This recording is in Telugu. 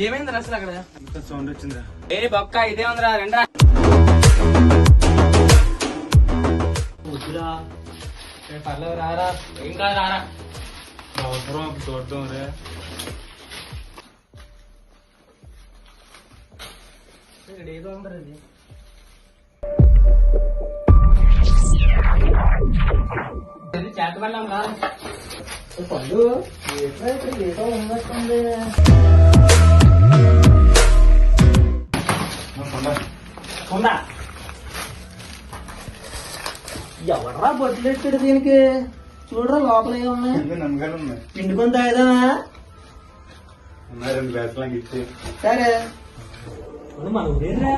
ఏమైంది అసలు అక్కడ సౌండ్ వచ్చిందిరా? ఏ బొక్క ఇదే ఉందిరా, రెండ్రా. పర్లేదు రారా, ఏం కాదు రారా. అవసరం చూడటం రే. ఏదో ఉందరా ఇది. చేత పడలేం రా. పళ్ళు ఏదో ఉన్నట్టుంది. ఎవర్రా బొట్లు ఎట్టాడు దీనికి? చూడరా లోపల ఏమున్నాయి? పిండి కొంత తాగేదానా? సరే మన ఊరేరా.